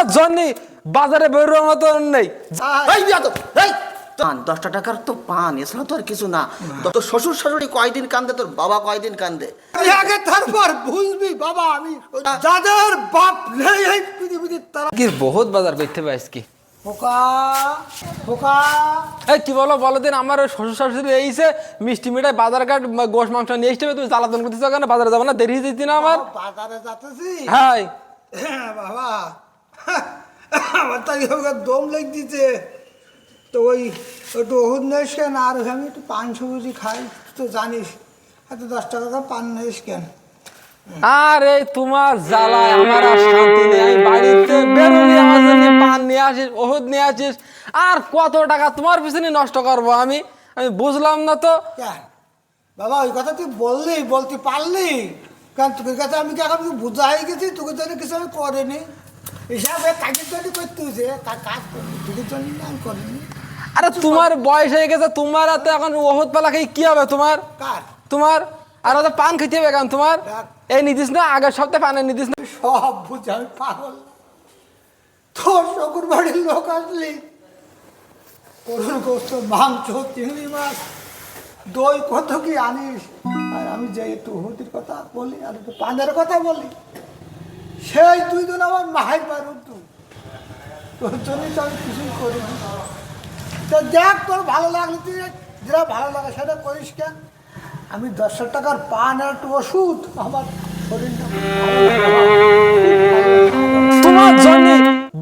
তোমার জন্য বাজারে বেরোর মতো নেই। এই বিয়া তো এই পান 10টা টাকার তো পান, এছাড়া তো আর কিছু না। তোর শ্বশুর শাশুড়ি কয়দিন কান্দে, তোর বাবা কয়দিন কান্দে? আগে তারপর বুঝবি বাবা, আমি যাদের বাপ নেই এই পৃথিবীতে তারা কি বহুত বাজার করতে পারিস কি খোকা খোকা। এই কি বলো বলো দিন, আমার ওই শ্বশুর শাশুড়ি এইছে মিষ্টি মিঠাই বাজার ঘাট গোশ মাংস নিয়ে আসতে হবে, তুমি জ্বালাতন করতেছো কেন? বাজারে যাবো না, দেরি হয়ে না আমার। বাজারে যাতেছি হ্যাঁ বাবা, আমার তো দম লেগ দিচ্ছে, তো ওই একটু ওষুধ নিস কেন, আর আমি একটু পান সবজি খাই, তো জানিস এত 10 টাকা পান নিস কেন। আরে তোমার জ্বালায় আমার আর শান্তি নেই। আমি বাড়িতে বেরোলি আমার জন্য পান নিয়ে আসিস, ওষুধ নিয়ে আসিস, আর কত টাকা তোমার পিছনে নষ্ট করবো আমি? আমি বুঝলাম না তো। কেন বাবা ওই কথা তুই বলতে পারলি কেন? তোকে কাছে আমি কি এখন বুঝাই গেছি, তোকে জন্য কিছু আমি করিনি, হিসাবে কাজের জন্য করতে হয়েছে, তার কাজ করিনি, তোকে জন্য আমি করিনি। আরে তোমার বয়স হয়ে গেছে, তোমার হাতে এখন ওষুধ পালা খেয়ে কি হবে তোমার? কার তোমার আর তো পান খেতে হবে কেন তোমার? এই নিদিস না, আগের সপ্তাহে পানের নিদিস না। সব বুঝে আমি পাগল। তোর শকুর বাড়ির লোক আসলি, গরুর গোস্ত, মাংস, চিংড়ি মাছ, দই কত কি আনিস, আর আমি যে একটু হতির কথা বলি আর একটু পানের কথা বলি, সেই 2 দিন আমার মায়ের পারুন তুই, তোর জন্যই তো আমি কিছুই করিনি। তো দেখ তোর ভালো লাগলে তুই যেটা ভালো লাগে সেটা করিস কেন। আমি 10 টাকার পান আর একটু ওষুধ, আমার শরীরটা তোমার জন্য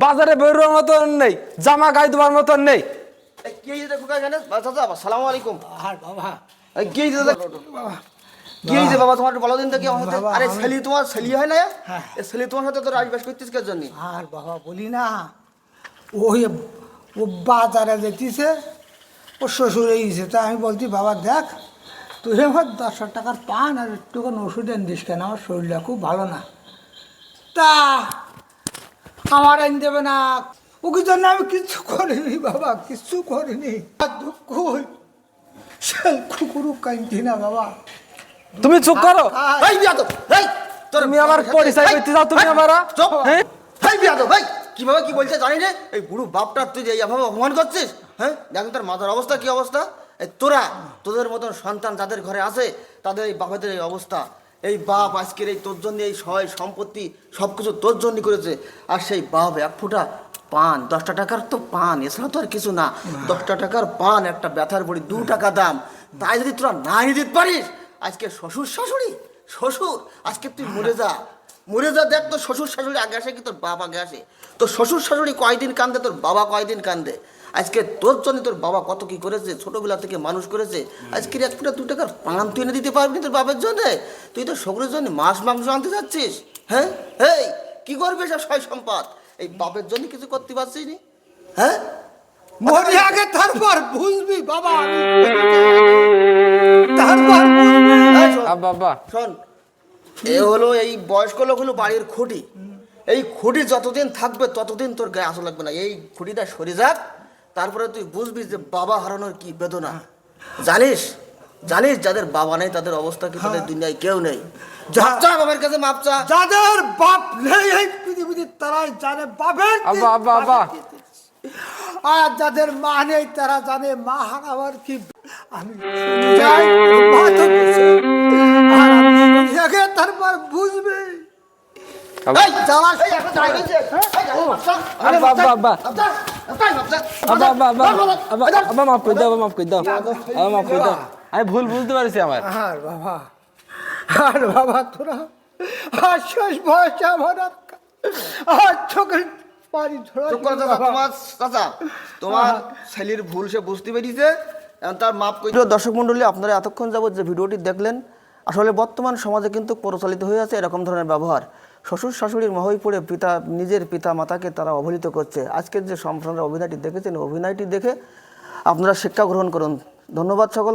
বাজারে বেরোর মতন নেই, জামা গায়ে দেওয়ার মতন নেই। কি হয়েছে খোকা জানে? চাচা আসসালামু আলাইকুম। আর বাবা কি হয়েছে দাদা? বাবা কি হয়েছে বাবা তোমার? বলো দিন তো কি আমার সাথে। বাবা, আরে ছেলি তোমার ছেলি হয় না? হ্যাঁ। এই ছেলি তোমার সাথে তো রাজবাস করতিস কার জন্য? আর বাবা বলি না, ওই ও বাজারে যেতেছে, ও শ্বশুর এইছে, তা আমি বলছি বাবা দেখ তুই আমার 10 টাকার পান আর একটুখানি ওষুধ এনে দিস কেন, আমার শরীরটা খুব ভালো না। তা আমার এনে দেবে না, ওকে জন্য আমি কিচ্ছু করিনি বাবা, কিচ্ছু করিনি। আর দুঃখ সে কুকুরু কাঁদছি না বাবা। তুমি চুপ করো। এই বিয়া তো এই তোর তুমি আমার পরিচয় করতে চাও তুমি আমার? চুপ। হ্যাঁ এই বিয়া তো ভাই কিভাবে কি বলছে জানি রে? এই বুড়ো বাপটা তুই যে এইভাবে অপমান করছিস, হ্যাঁ? দেখেন তোর মাথার অবস্থা কি অবস্থা। এই তোদের মতন সন্তান যাদের ঘরে আছে তাদের এই বাপেদের এই অবস্থা। এই বাপ আজকের এই তোর জন্য এই সহায় সম্পত্তি সব কিছু তোর জন্য করেছে, আর সেই বাপ এক ফোঁটা পান, 10টা টাকার তো পান, এছাড়া তো আর কিছু না। 10টা টাকার পান একটা ব্যথার বড়ি 2 টাকা দাম, তাই যদি তোরা না এনে দিতে পারিস, আজকে শ্বশুর শাশুড়ি শ্বশুর আজকে তুই মরে যা, মরে যা। দেখ তোর শ্বশুর শাশুড়ি আগে আসে কি তোর বাবা আগে আসে? তোর শ্বশুর শাশুড়ি কয়দিন কান্দে, তোর বাবা কয়দিন কান্দে? আজকে তোর জন্য তোর বাবা কত কি করেছে, ছোটবেলা থেকে মানুষ করেছে। আজকে 1 ফুটা 2 টাকার পান তুই এনে দিতে পারবি তোর বাপের জন্য? তুই তো শ্বশুরের জন্য মাছ মাংস আনতে যাচ্ছিস, হ্যাঁ? এই কি করবে সব সয় সম্পদ? এই বাপের জন্য কিছু করতে পারছিস নি, হ্যাঁ? মরি আগে তারপর বুঝবি বাবা, আমি তারপর বুঝবি। এই শোন, বাবা শোন, এ হলো এই বয়স্ক লোক হলো বাড়ির খুঁটি। এই খুঁটি যতদিন থাকবে ততদিন তোর গায়ে আসা লাগবে না। এই খুঁটিটা সরে যাক, তারপরে তুই বুঝবি যে বাবা হারানোর কি বেদনা। জানিস জানিস যাদের বাবা নেই তাদের অবস্থা কি, তাদের দুনিয়ায় কেউ নেই। মাপ চা বাবার কাছে, মাপ চা। যাদের বাপ নেই এই পৃথিবীতে তারাই জানে বাপের কি, আব্বা, আব্বা, আব্বা। আর যাদের মা নেই তারা জানে মা হারাবার কি। আমি শুনে যাই মা তো গেছে, আর আমি শুনি আগে তারপর বুঝবে। এই জ্বালা, এই এখন জ্বালা হয়েছে। এই জ্বালা, মাপ চা। আরে মাপ চা, আব্বা, মাপ চা, মাপ চা, মাপ চা। আব্বা মাফ করে দাও, আব্বা মাফ করে দাও, আব্বা মাফ করে দাও। আমি ভুল বুঝতে পারছি আমার। আর বাবা তোরা আর শেষ বয়সে আমার আর চোখের পানি ধরা। চুপ করো চাচা, তোমার ছেলের ভুল সে বুঝতে পেরেছে, এখন তার মাপ করে। দর্শক মণ্ডলী, আপনারা এতক্ষণ যাবত যে ভিডিওটি দেখলেন, আসলে বর্তমান সমাজে কিন্তু প্রচলিত হয়ে আছে এরকম ধরনের ব্যবহার। শ্বশুর শাশুড়ির মহই পড়ে নিজের পিতা মাতাকে তারা অবহেলিত করছে। আজকের যে সম্পূর্ণ অভিনয়টি দেখেছেন, অভিনয়টি দেখে আপনারা শিক্ষা গ্রহণ করুন। ধন্যবাদ সকল।